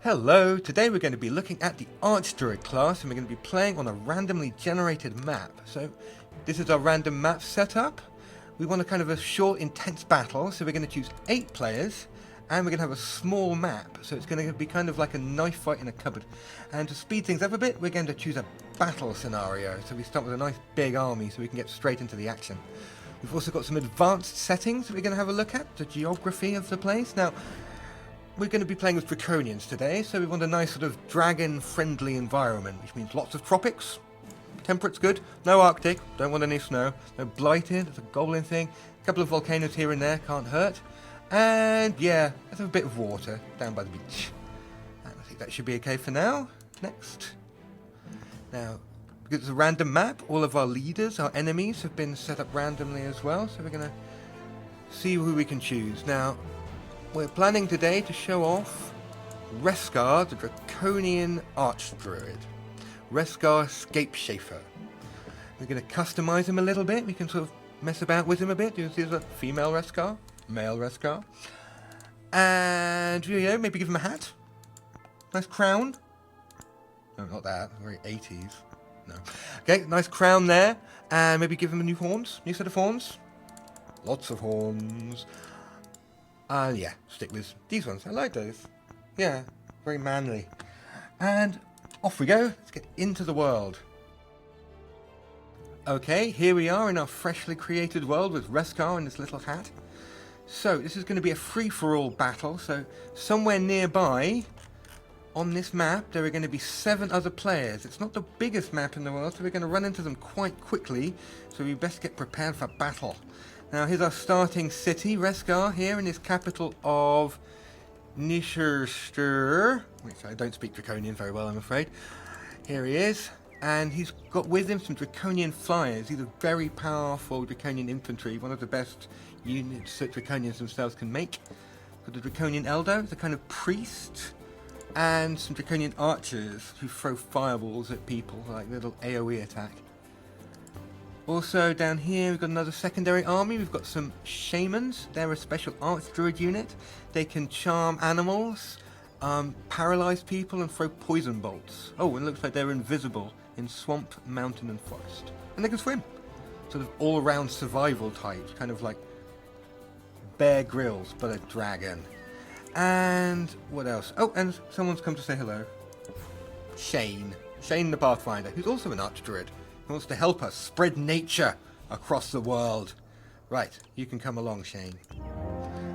Hello, today we're going to be looking at the Archdruid class and we're going to be playing on a randomly generated map. So this is our random map setup. We want a kind of a short, intense battle, so we're going to choose 8 players and we're going to have a small map. So it's going to be kind of like a knife fight in a cupboard. And to speed things up a bit, we're going to choose a battle scenario. So we start with a nice big army so we can get straight into the action. We've also got some advanced settings that we're going to have a look at, the geography of the place. Now, we're going to be playing with Draconians today, so we want a nice sort of dragon-friendly environment, which means lots of tropics. Temperate's good. No Arctic, don't want any snow. No Blighted, it's a goblin thing. A couple of volcanoes here and there, can't hurt. And yeah, let's have a bit of water down by the beach. And I think that should be okay for now. Next. Now, because it's a random map, all of our leaders, our enemies, have been set up randomly as well, so we're going to see who we can choose. Now, we're planning today to show off Reskar, the Draconian Archdruid. Reskar Scapeshafer. We're going to customize him a little bit. We can sort of mess about with him a bit. Here's a female Reskar, male Reskar. And, you know, maybe give him a hat. Nice crown. No, not that. Very 80s. No. Okay, nice crown there. And maybe give him a new horns. New set of horns. Lots of horns. Yeah, stick with these ones. I like those. Yeah, very manly. And off we go. Let's get into the world. Okay, here we are in our freshly created world with Reskar and this little hat. So, this is going to be a free-for-all battle. So, somewhere nearby on this map, there are going to be 7 other players. It's not the biggest map in the world, so we're going to run into them quite quickly. So, we best get prepared for battle. Now, here's our starting city, Reskar, here in his capital of Nishirstur, which I don't speak Draconian very well, I'm afraid. Here he is, and he's got with him some Draconian flyers. These are very powerful Draconian infantry, one of the best units that Draconians themselves can make. Got the Draconian Elder, the kind of priest, and some Draconian archers who throw fireballs at people, like little AoE attack. Also down here we've got another secondary army. We've got some Shamans. They're a special Archdruid unit. They can charm animals, paralyze people and throw poison bolts. Oh, and it looks like they're invisible in swamp, mountain and forest. And they can swim. Sort of all-around survival types, kind of like Bear Grylls, but a dragon. And what else? Oh, and someone's come to say hello. Shane the Pathfinder, who's also an Archdruid. Wants to help us spread nature across the world. Right, you can come along, Shane.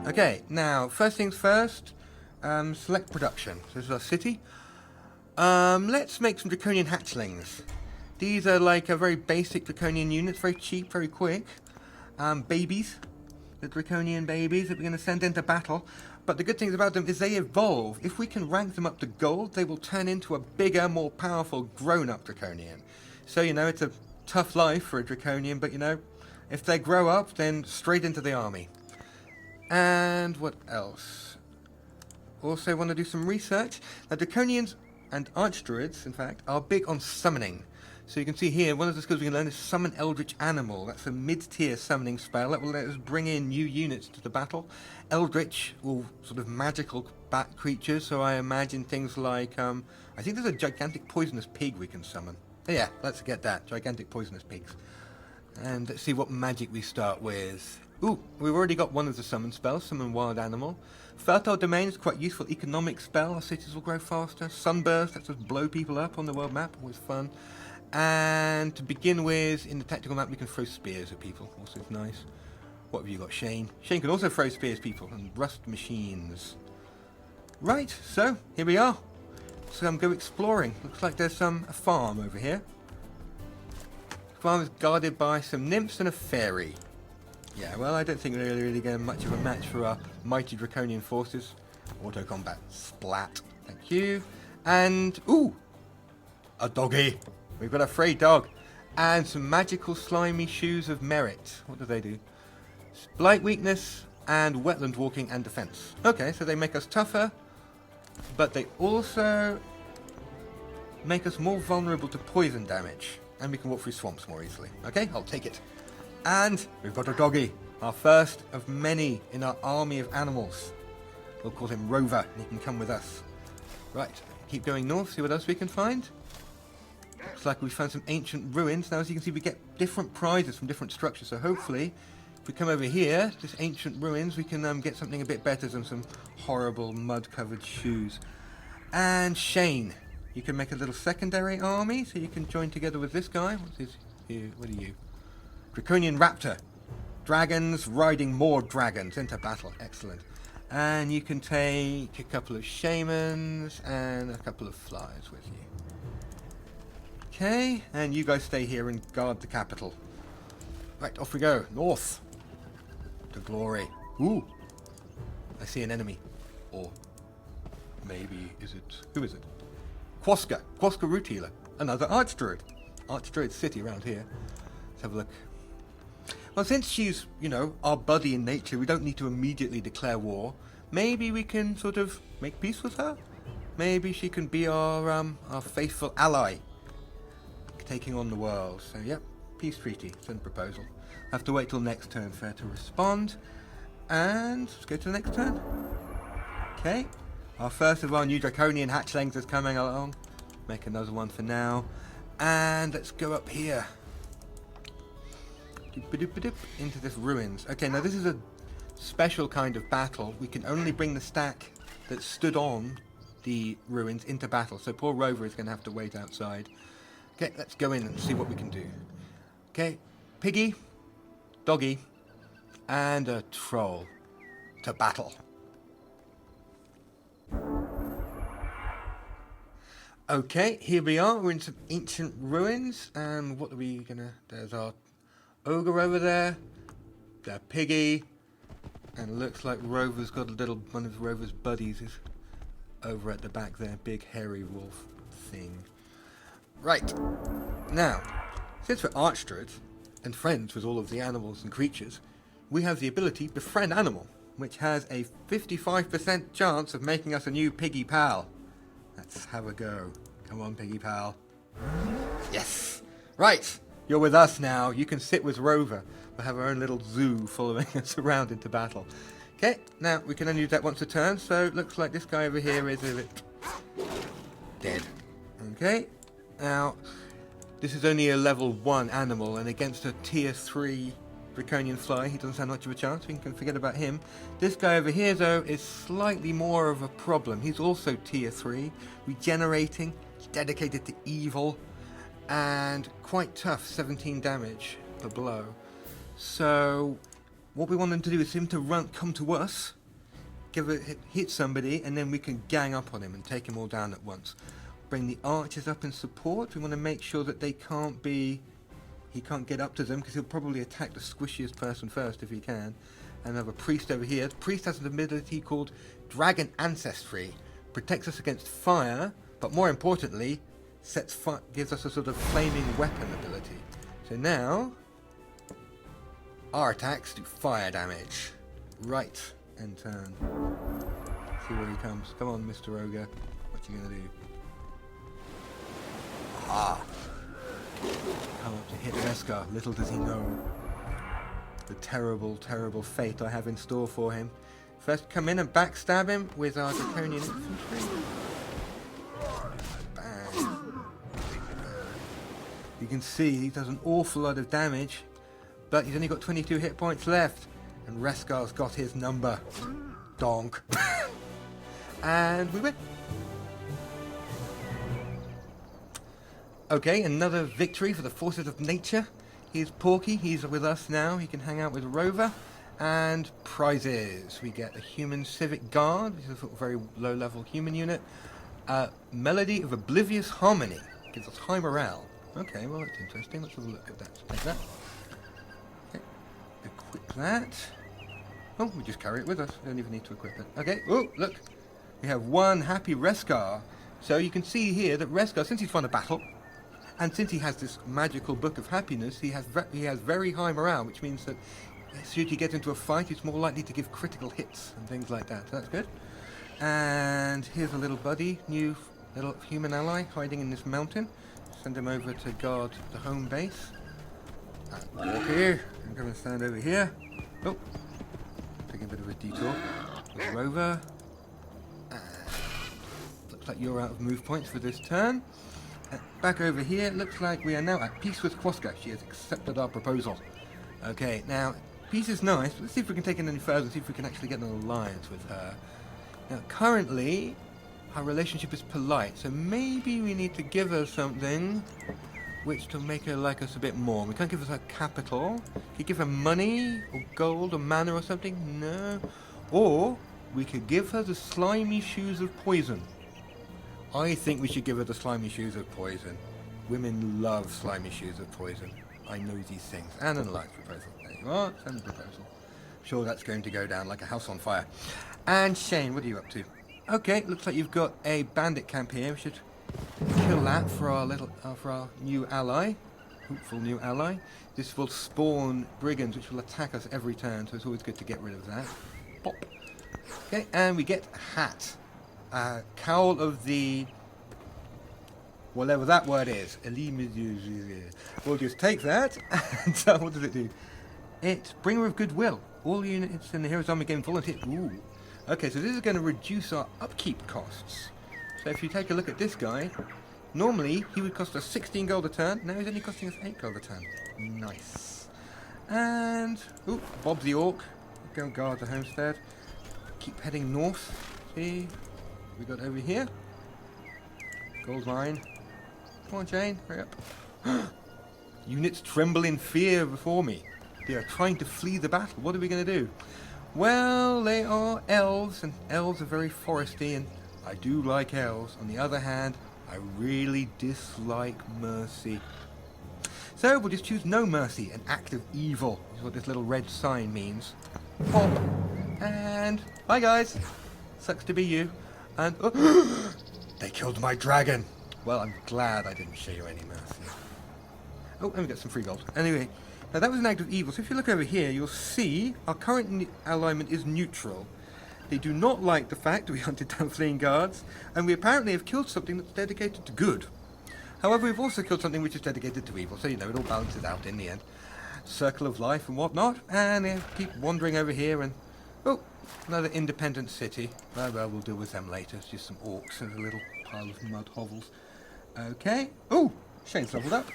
Okay, now, first things first, select production. So this is our city. Let's make some Draconian hatchlings. These are like a very basic Draconian units, very cheap, very quick. Babies, the Draconian babies that we're going to send into battle. But the good things about them is they evolve. If we can rank them up to gold, they will turn into a bigger, more powerful, grown-up Draconian. So, you know, it's a tough life for a Draconian, but, you know, if they grow up, then straight into the army. And what else? Also want to do some research. Now, Draconians and Archdruids, in fact, are big on summoning. So you can see here, one of the skills we can learn is Summon Eldritch Animal. That's a mid-tier summoning spell that will let us bring in new units to the battle. Eldritch, all sort of magical bat creatures, so I imagine things like, I think there's a gigantic poisonous pig we can summon. Yeah, let's get that. Gigantic poisonous pigs. And let's see what magic we start with. Ooh, we've already got one of the summon spells, Summon Wild Animal. Fertile Domain is quite useful economic spell. Our cities will grow faster. Sunburst, lets us blow people up on the world map. Always fun. And to begin with, in the tactical map, we can throw spears at people. Also nice. What have you got, Shane? Shane can also throw spears at people. And rust machines. Right, so, here we are. So go exploring. Looks like there's a farm over here. The farm is guarded by some nymphs and a fairy. Yeah, well, I don't think we're really going to much of a match for our mighty Draconian forces. Auto combat. Splat. Thank you. And, ooh! A doggy. We've got a free dog. And some magical slimy shoes of merit. What do they do? Blight weakness and wetland walking and defense. Okay, so they make us tougher. But they also make us more vulnerable to poison damage. And we can walk through swamps more easily. Okay, I'll take it. And we've got a doggy. Our first of many in our army of animals. We'll call him Rover, and he can come with us. Right, keep going north, see what else we can find. Looks like we found some ancient ruins. Now, as you can see, we get different prizes from different structures. So hopefully, if we come over here, this ancient ruins, we can get something a bit better than some horrible mud-covered shoes. And Shane, you can make a little secondary army, so you can join together with this guy. What are you? Draconian Raptor. Dragons riding more dragons into battle. Excellent. And you can take a couple of Shamans and a couple of Flyers with you. Okay, and you guys stay here and guard the capital. Right, off we go. North. To glory. Ooh. I see an enemy. Or maybe, who is it? Quaska Root Healer. Another Archdruid. Archdruid City around here. Let's have a look. Well, since she's, our buddy in nature, we don't need to immediately declare war. Maybe we can sort of make peace with her? Maybe she can be our faithful ally, taking on the world. So, yep, peace treaty, send proposal. Have to wait till next turn for her to respond. And let's go to the next turn. Okay, our first of our new Draconian hatchlings is coming along. Make another one for now. And let's go up here. Into this ruins. Okay, now this is a special kind of battle. We can only bring the stack that stood on the ruins into battle. So poor Rover is going to have to wait outside. Okay, let's go in and see what we can do. Okay, Piggy, Doggy, and a Troll to battle. Okay, here we are. We're in some ancient ruins. And what are we gonna... There's our Ogre over there. Their Piggy. And looks like Rover's got one of Rover's buddies is over at the back there. Big hairy wolf thing. Right. Now, since we're Archdruids and friends with all of the animals and creatures, we have the ability Befriend Animal, which has a 55% chance of making us a new Piggy pal. Let's have a go. Come on, Piggy pal. Yes! Right! You're with us now. You can sit with Rover. We'll have our own little zoo following us around into battle. Okay, now we can only do that once a turn, so it looks like this guy over here is a bit dead. Okay, now this is only a level 1 animal, and against a tier 3 Draconian Fly, he doesn't stand much of a chance. We can forget about him. This guy over here, though, is slightly more of a problem. He's also tier 3, regenerating, dedicated to evil, and quite tough, 17 damage per blow. So what we want him to do is him to come to us, hit somebody, and then we can gang up on him and take him all down at once. Bring the archers up in support. We want to make sure that he can't get up to them, because he'll probably attack the squishiest person first if he can. And have a priest over here. The priest has an ability called Dragon Ancestry. Protects us against fire, but more importantly, gives us a sort of flaming weapon ability. So now, our attacks do fire damage. Right, end turn. See where he comes. Come on, Mr. Ogre. What you gonna do? Ah! Come up to hit Reskar. Little does he know the terrible, terrible fate I have in store for him. First, come in and backstab him with our Draconian infantry. Bang. You can see he does an awful lot of damage, but he's only got 22 hit points left, and Reskar's got his number. Donk. And we win. Okay, another victory for the forces of nature. Here's Porky, he's with us now. He can hang out with Rover. And prizes. We get a human civic guard, which is a very low-level human unit. Melody of Oblivious Harmony. Gives us high morale. Okay, well, that's interesting. Let's have a look at that. Take that. Okay. Equip that. Oh, we just carry it with us. We don't even need to equip it. Okay. Oh, look. We have one happy Reskar. So you can see here that Reskar, since he's won a battle, and since he has this magical book of happiness, he has very high morale, which means that should he get into a fight, he's more likely to give critical hits and things like that. So that's good. And here's a little buddy, new little human ally hiding in this mountain. Send him over to guard the home base. Walk here. I'm going to stand over here. Oh, taking a bit of a detour. There's Rover. Looks looks like you're out of move points for this turn. Back over here, it looks like we are now at peace with Quoska. She has accepted our proposal. Okay, now, peace is nice, but let's see if we can take it any further and see if we can actually get an alliance with her. Now, currently, our relationship is polite, so maybe we need to give her something which to make her like us a bit more. We can't give her capital. Can you give her money, or gold, or mana or something? No. Or, we could give her the slimy shoes of poison. I think we should give her the slimy shoes of poison. Women love slimy shoes of poison. I know these things. And an alliance proposal. There you are. Send a proposal. Sure, that's going to go down like a house on fire. And Shane, what are you up to? Okay, looks like you've got a bandit camp here. We should kill that for our new ally. Hopeful new ally. This will spawn brigands which will attack us every turn, so it's always good to get rid of that. Pop. Okay, and we get a hat. Cowl of the... whatever that word is. We'll just take that, and what does it do? It's Bringer of Goodwill. All units in the Hero's Army gain volunteer... Ooh. Okay, so this is going to reduce our upkeep costs. So if you take a look at this guy, normally he would cost us 16 gold a turn, now he's only costing us 8 gold a turn. Nice. And... ooh, Bob the Orc. Go guard the homestead. Keep heading north. See... we got over here. Gold mine. Come on, Jane, hurry up. Units tremble in fear before me. They are trying to flee the battle. What are we going to do? Well, they are elves, and elves are very foresty, and I do like elves. On the other hand, I really dislike mercy. So we'll just choose no mercy, an act of evil, is what this little red sign means. Pop. And hi guys. Sucks to be you. And they killed my dragon. Well, I'm glad I didn't show you any mercy. Oh, and we got some free gold. Anyway, now that was an act of evil. So if you look over here, you'll see our current alignment is neutral. They do not like the fact that we hunted down fleeing guards, and we apparently have killed something that's dedicated to good. However, we've also killed something which is dedicated to evil, so you know, it all balances out in the end. Circle of life and whatnot, and keep wandering over here and... oh, another independent city. Well, we'll deal with them later. It's just some orcs and a little pile of mud hovels. Okay. Oh, Shane's leveled up.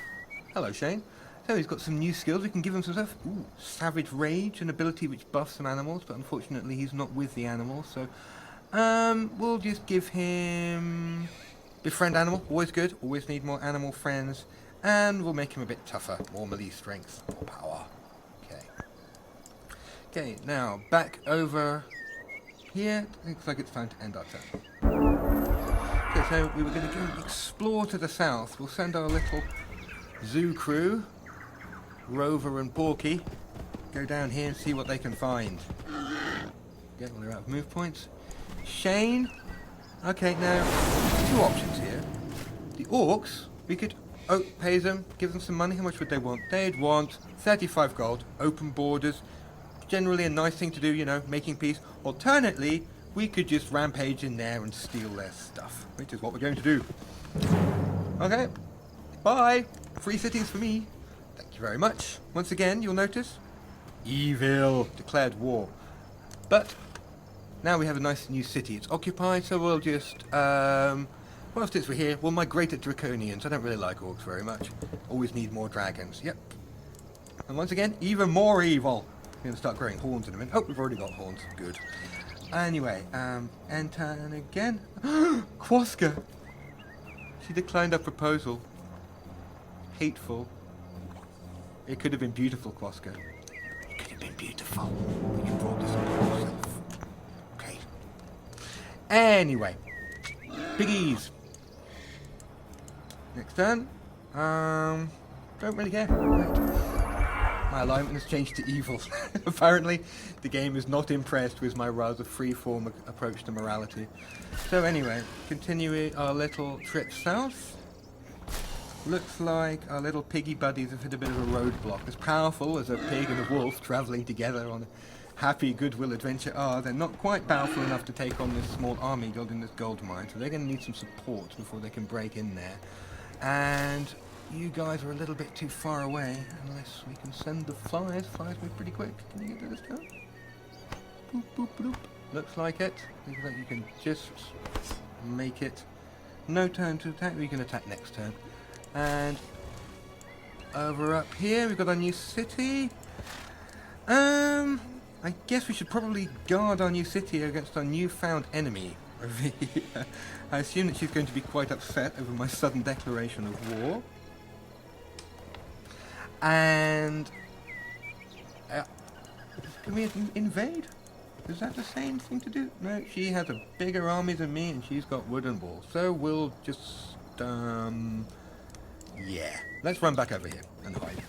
Hello, Shane. So he's got some new skills. We can give him some stuff. Ooh, Savage Rage, an ability which buffs some animals, but unfortunately he's not with the animals, so... we'll just give him... Befriend Animal. Always good. Always need more animal friends. And we'll make him a bit tougher. More melee strength. More power. Okay. Okay, now back over here. Looks like it's time to end our turn. Okay, so we were going to go and explore to the south. We'll send our little zoo crew, Rover and Porky, go down here and see what they can find. Okay, well, they're out of move points. Shane. Okay, now two options here. The orcs, we could pay them, give them some money. How much would they want? They'd want 35 gold, open borders. Generally a nice thing to do, you know, making peace. Alternately, we could just rampage in there and steal their stuff, which is what we're going to do. Okay, bye. Free sittings for me. Thank you very much. Once again, you'll notice, evil declared war. But now we have a nice new city. It's occupied, so we'll just, well, since we're here, we'll migrate at Draconians. I don't really like orcs very much. Always need more dragons. Yep. And once again, even more evil. We're going to start growing horns in a minute. Oh, we've already got horns. Good. Anyway, enter and again. Quoska! She declined our proposal. Hateful. It could have been beautiful, Quoska. It could have been beautiful. But you brought this upon yourself. Okay. Anyway. Biggies. Next turn. Don't really care. Right. My alignment has changed to evil. Apparently, the game is not impressed with my rather free-form approach to morality. So anyway, continuing our little trip south. Looks like our little piggy buddies have hit a bit of a roadblock. As powerful as a pig and a wolf travelling together on a happy goodwill adventure are, they're not quite powerful enough to take on this small army building this gold mine, so they're going to need some support before they can break in there. And you guys are a little bit too far away, unless we can send the flyers. Flyers move pretty quick. Can you get to this turn? Boop, boop, boop. Looks like it. Looks like you can just make it no turn to attack. We can attack next turn. And over up here, we've got our new city. I guess we should probably guard our new city against our newfound enemy over here. I assume that she's going to be quite upset over my sudden declaration of war. And can we invade? Is that the same thing to do? No, she has a bigger army than me and she's got wooden walls. So we'll just, yeah. Let's run back over here and hide.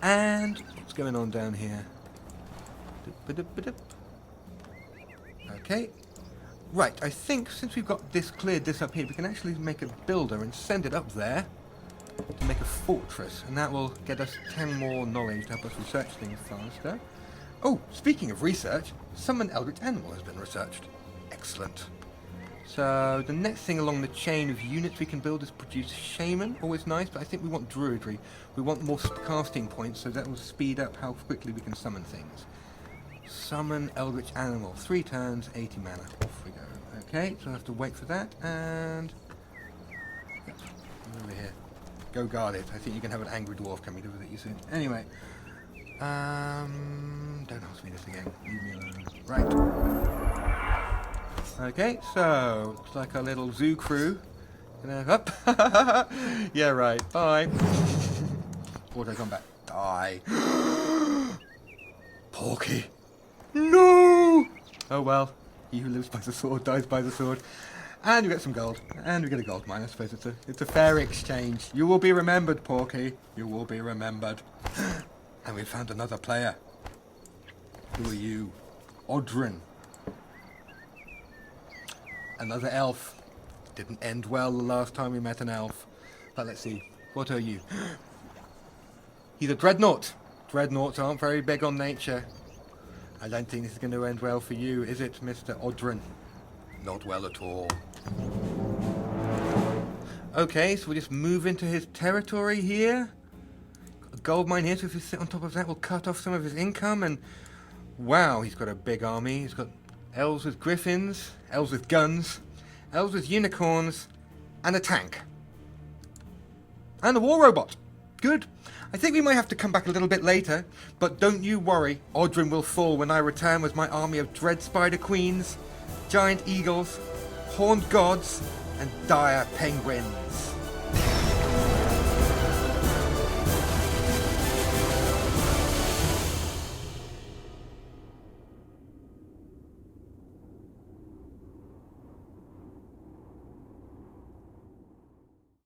And what's going on down here? Okay. Right, I think since we've got this cleared this up here, we can actually make a builder and send it up there to make a fortress, and that will get us 10 more knowledge to help us research things faster. Oh, speaking of research, summon Eldritch animal has been researched. Excellent. So the next thing along the chain of units we can build is produce Shaman. Always nice, but I think we want Druidry. We want more casting points, so that will speed up how quickly we can summon things. Summon Eldritch animal. 3 turns, 80 mana. Off we go. Okay, so I have to wait for that, and over here. Go guard it. I think you can have an angry dwarf coming to visit you soon. Anyway. Don't ask me this again. Leave me alone. Right. Okay, so looks like our little zoo crew. Up. Yeah, right. Bye. Auto combat. Die. Porky. No. Oh well. He who lives by the sword dies by the sword. And we get some gold. And we get a gold mine. I suppose it's a fair exchange. You will be remembered, Porky. You will be remembered. And we found another player. Who are you? Odrin. Another elf. Didn't end well the last time we met an elf. But let's see. What are you? He's a dreadnought. Dreadnoughts aren't very big on nature. I don't think this is going to end well for you, is it, Mr. Odrin? Not well at all. Okay, so we'll just move into his territory here. Got a gold mine here, so if we sit on top of that, we'll cut off some of his income. And wow, he's got a big army. He's got elves with griffins, elves with guns, elves with unicorns, and a tank. And a war robot. Good. I think we might have to come back a little bit later, but don't you worry, Odrin will fall when I return with my army of dread spider queens, giant eagles, horned gods, and dire penguins.